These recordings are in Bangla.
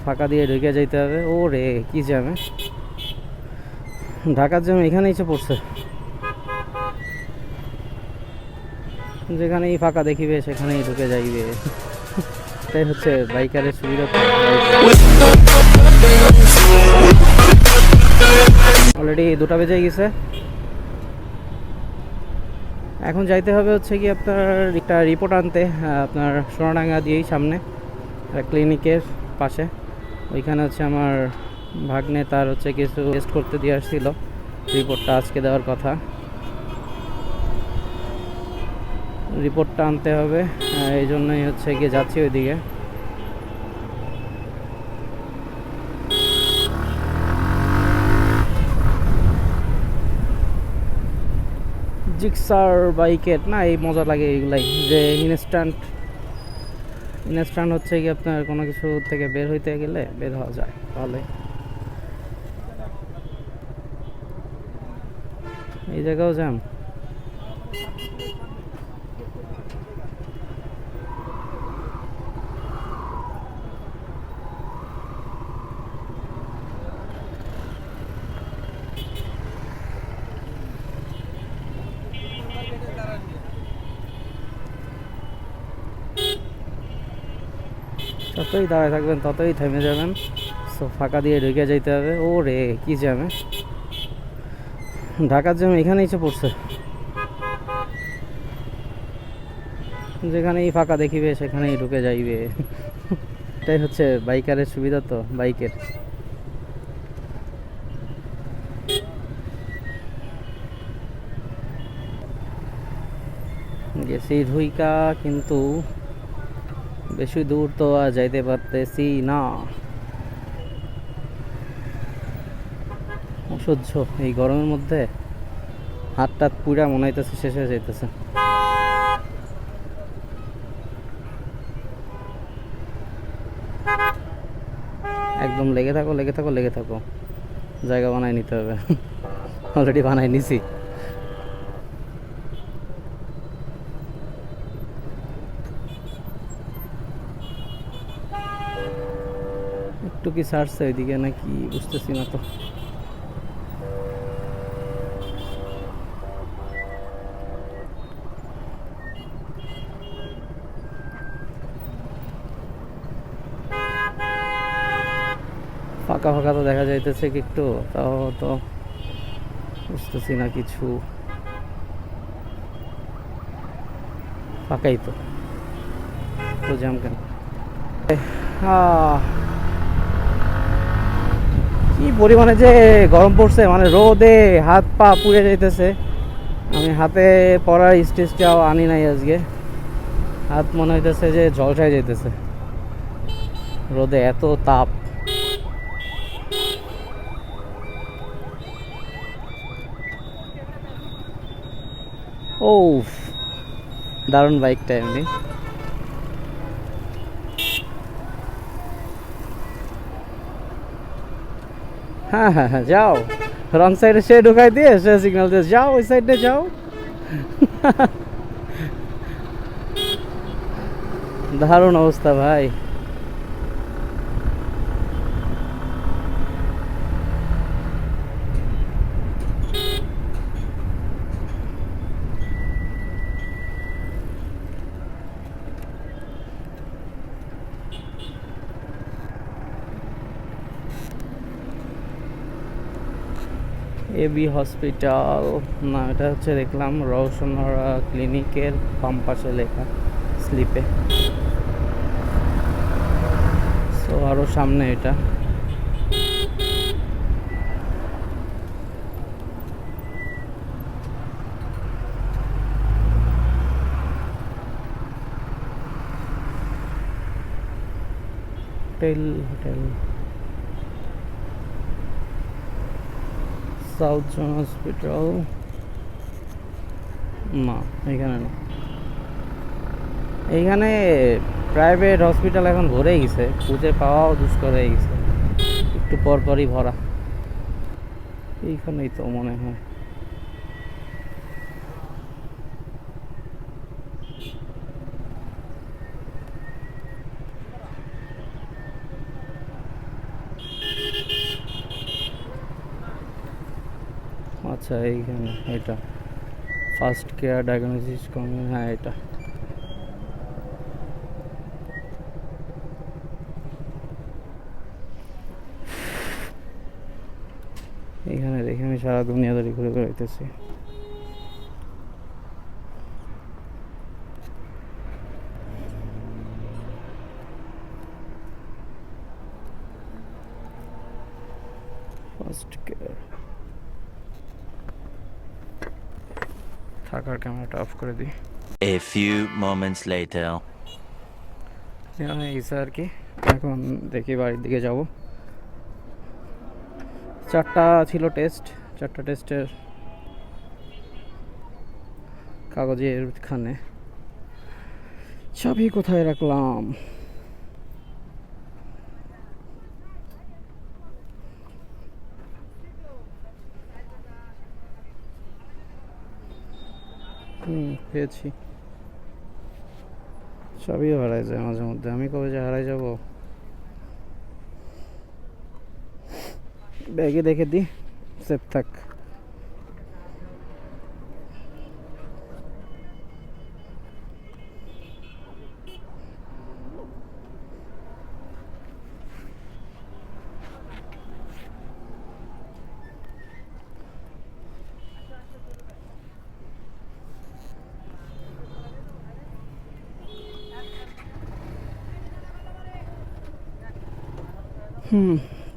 ফাঁকা দিয়ে ঢুকে যাইতে হবে। ও রে কি জ্যামে, ঢাকার জ্যাম এখানে এসে পড়ছে। যেখানেই ফাঁকা দেখিবে সেখানেই ঢুকে যাইবে। এটাই হচ্ছে বাইকারের সুবিধা। অলরেডি 2টা বেজে গেছে। এখন যাইতে হবে হচ্ছে কি আপনার একটা রিপোর্ট আনতে, আপনার সোনাডাঙ্গা দিয়েই সামনে ক্লিনিকের পাশে। ওইখানে হচ্ছে আমার ভাগ্নে তার হচ্ছে কিছু টেস্ট করতে দিয়ে আসছিল, রিপোর্টটা আজকে দেওয়ার কথা। রিপোর্টটা আনতে হবে, এই জন্যই হচ্ছে গিয়ে যাচ্ছি ওইদিকে। জিক্সার বাইকের না এই মজা লাগে এইগুলাই, যে ইনস্ট্যান্ট হচ্ছে কি আপনার কোনো কিছু থেকে বের হইতে গেলে বের হওয়া যায় ভালোই। এই জায়গাও জ্যাম। যতই দাঁড়ায় থাকবেন ততই থেমে যাবেন। সো ফাঁকা দিয়ে ঢুকে যাইতে হবে। ও রে কি জ্যামে, ঢাকার জ্যাম এখানে এসে পড়ছে। যেখানেই ফাঁকা দেখিবে সেখানেই ঢুকে যাইবে। এটাই হচ্ছে বাইকারের সুবিধা তো, বাইকের। গেছি ঢুইকা, কিন্তু বেশি দূর তো আর যাইতে পারতেছি না। অসহ্য এই গরমের মধ্যে, হাত টাত পুরা মনে হইতেছে শেষ হয়ে যাইতেছে। একদম লেগে থাকো লেগে থাকো লেগে থাকো, জায়গা বানাই নিতে হবে। অলরেডি বানাই নিছি। একটু কি ছাড়ছে ওইদিকে নাকি বুঝতেছি না তো। ফাঁকা ফাঁকা তো দেখা যাইতেছে কি একটু, তাও তো বুঝতেছি না কিছু। ফাঁকাই তো, তো জ্যাম কেন? কি পরিমাণে যে গরম পড়ছে, মানে রোদে হাত পা পুড়ে যাইতেছে। আমি হাতে পরার স্টেজটাও আনি নাই আজকে, হাত মনে হইতেছে যে ঝলসাই যাইতেছে, রোদে এত তাপ। ও দারুণ বাইকটা এমনি। হ্যাঁ হ্যাঁ হ্যাঁ, যাও রং সাইডে সে ঢুকাই দিয়ে সে সিগন্যাল দিয়ে যাও ওই সাইডে যাও। দারুণ অবস্থা ভাই। এবি হসপিটাল না, এটা হচ্ছে দেখলাম রওশনরা ক্লিনিকের বাম পাশে লেখা স্লিপে। সো আরও সামনে এটা। হোটেল সাউথ জোন হসপিটাল না, এখানে না। এইখানে প্রাইভেট হসপিটাল এখন ভরে গেছে, খুঁজে পাওয়াও দুষ্কর হয়ে গেছে, একটু পরপরই ভরা। এইখানেই তো মনে হয়। আচ্ছা এইখানে এটা ফার্স্ট কেয়ার ডায়াগনোসিস হ্যাঁ এটা এইখানে দেখে আমি সারা দুনিয়াদারি ঘুরে বেড়াইতেছি। ফার্স্ট কেয়ার থাকার ক্যামেরাটা অফ করে দিই। A few moments later. এই আর কি, এখন দেখি বাড়ির দিকে যাব। 4টা ছিল টেস্ট, 4টা টেস্টের কাগজের খানে চাবি কোথায় রাখলাম? পেয়েছি। চাবিও হারাই যায় মাঝে মধ্যে, আমি কবে যে হারাই যাব। ব্যাগে দেখে দিই, সেফ থাক।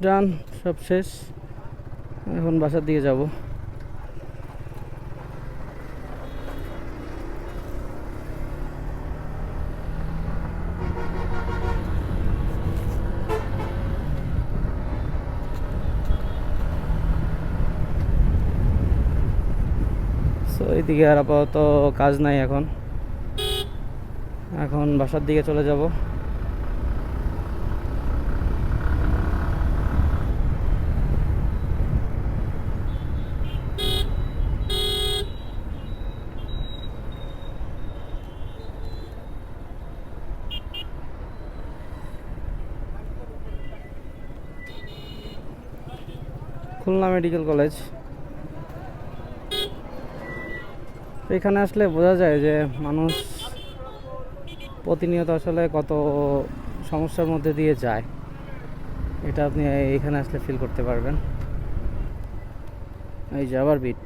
ডান, সব শেষ। এখন বাসার দিকে যাব। সো এইদিকে আর আপাতত কাজ নাই, এখন বাসার দিকে চলে যাব। খুলনা মেডিকেল কলেজ, এখানে আসলে বোঝা যায় যে মানুষ প্রতিনিয়ত আসলে কত সমস্যার মধ্যে দিয়ে যায়। এটা আপনি এখানে আসলে ফিল করতে পারবেন। এই যে আবার beat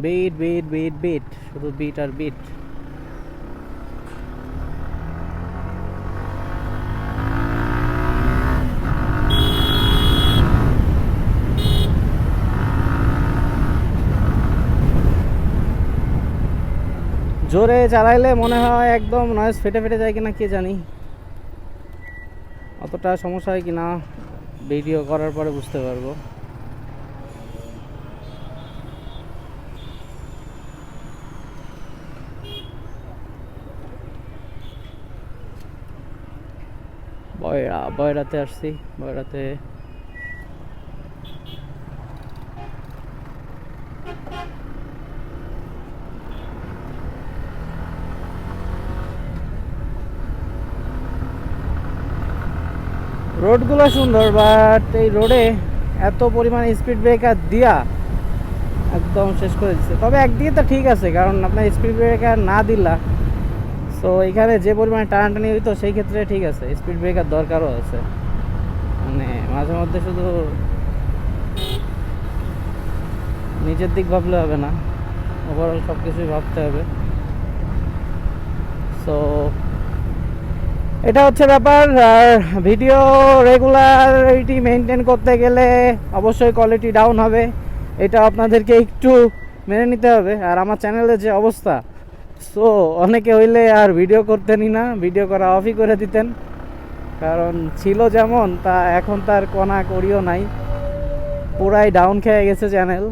beat beat beat beat, শুধু বিট আর বিট। জোরে চালাইলে মনে হয় একদম নয়েজ ফেটে ফেটে যায় কিনা কে জানি, অতটা সমস্যা হয় কিনা ভিডিও করার পরে বুঝতে পারবো। বয়রাতে আসছি, বয়রাতে রোডগুলো সুন্দর, বাট এই রোডে এত পরিমাণে স্পিড ব্রেকার দিয়া একদম শেষ করে দিচ্ছে। তবে একদিকে তো ঠিক আছে, কারণ আপনার স্পিড ব্রেকার না দিলা, সো এখানে যে পরিমাণে টানাটানি হইতো সেই ক্ষেত্রে ঠিক আছে, স্পিড ব্রেকার দরকারও আছে। মানে মাঝে মধ্যে শুধু নিজের দিক ভাবলে হবে না, ওভারঅল সব কিছুই ভাবতে হবে। সো এটা হচ্ছে ব্যাপার। আর ভিডিও রেগুলারিটি মেনটেন করতে গেলে অবশ্যই কোয়ালিটি ডাউন হবে, এটা আপনাদেরকে একটু মেনে নিতে হবে। আর আমার চ্যানেলের যে অবস্থা, সো অনেকে হইলে আর ভিডিও করতেনই না, ভিডিও করা অফই করে দিতেন, কারণ ছিল যেমন তা এখন তার কোনা করিও নাই, পুরাই ডাউন খেয়ে গেছে চ্যানেল।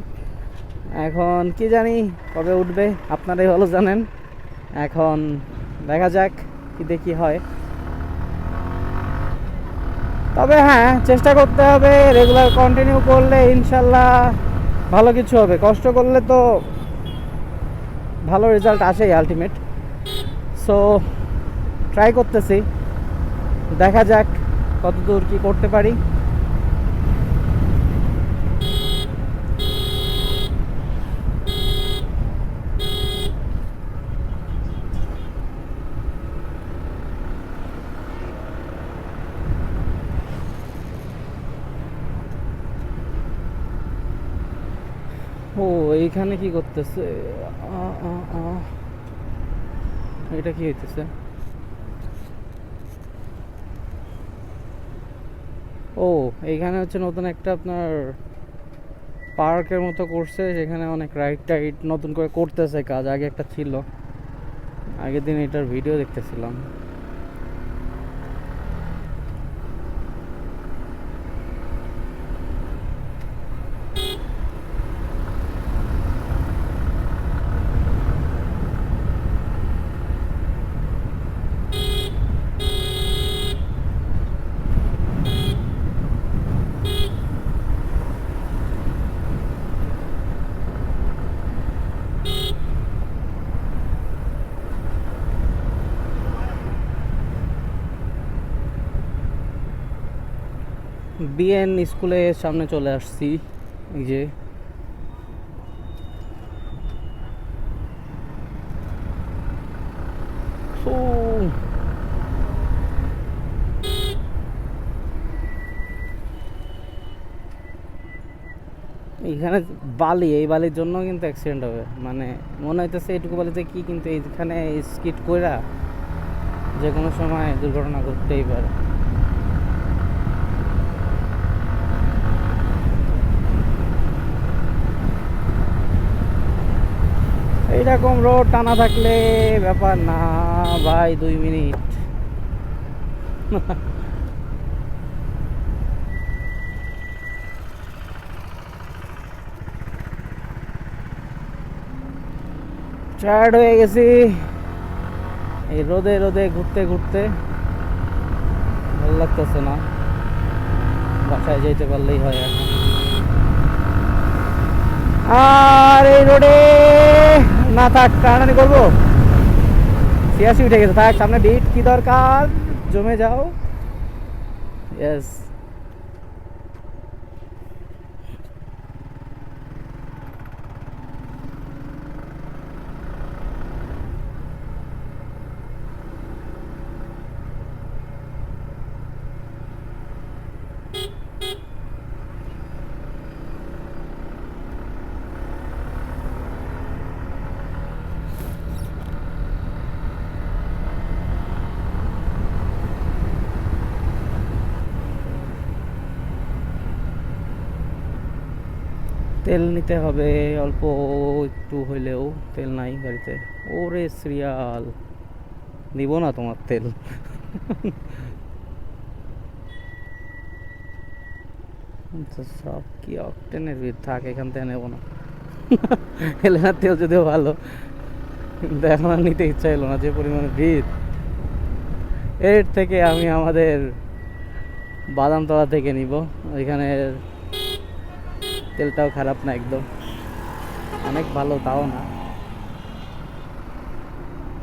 এখন কি জানি কবে উঠবে, আপনারাই ভালো জানেন। এখন দেখা যাক কি দেখি হয়। তবে হ্যাঁ, চেষ্টা করতে হবে, রেগুলার কন্টিনিউ করলে ইনশাল্লাহ ভালো কিছু হবে। কষ্ট করলে তো ভালো রেজাল্ট আসেই আলটিমেট। সো ট্রাই করতেছি, দেখা যাক কতদূর কি করতে পারি। ও এইখানে কি করতেছে? আ, আ, আ। এটা কি হইতেছে? ও এইখানে হচ্ছে নতুন একটা আপনার পার্কের মতো করছে, যেখানে অনেক রাইড টাইড নতুন করে করতেছে কাজ। আগে একটা ছিল, আগের দিন এটার ভিডিও দেখতেছিলাম। বিএন স্কুলের সামনে চলে আসছি। এই যে ও, এইখানে বালি, এই বালির জন্য কিন্তু অ্যাক্সিডেন্ট হবে। মানে মনে হইতেছে এইটুকু বালিতে কি, কিন্তু এইখানে স্কিড কইরা যে কোনো সময় দুর্ঘটনা ঘটতেই পারে। এইরকম রোড টানা থাকলে ব্যাপার না ভাই, 2 মিনিট। টায়ার্ড হয়ে গেছি এই রোদে রোদে ঘুরতে ঘুরতে, ভালো লাগতেছে না। বাসায় যেতে পারলেই হয় এখন। আর এই রোডে না থাক, টানাটানি করবো। 86 উঠে গেছে, থাক সামনে বিট, কি দরকার, জমে যাও। ইয়েস। তেল নিতে হবে অল্প একটু হইলেও। তেল নাই গাড়িতে। ওরে সিরিয়াল, দিব না তোমার তেল। আচ্ছা, সব কি অকটেনের ভিড়, থাক এখান থেকে নেবো না। হেলেনার তেল যদিও ভালো, কিন্তু এখন আর নিতে ইচ্ছা এলো না, যে পরিমাণে ভিড়। এর থেকে আমি আমাদের বাদামতলা থেকে নিব। ওইখানে তেলটাও খারাপ না একদম, অনেক ভালো তাও না।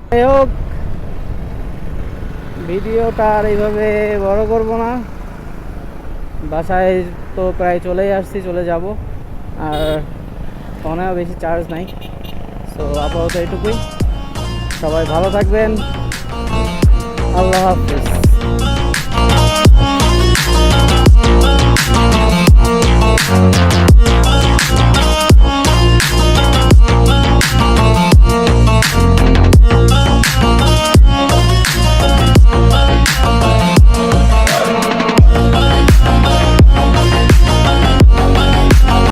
যাই হোক, ভিডিওটা আর এইভাবে বড় করব না। বাসায় তো প্রায় চলেই আসছি, চলে যাব। আর ফোনেও বেশি চার্জ নাই। সো আপাতত এটুকুই। সবাই ভালো থাকবেন। আল্লাহ হাফেজ।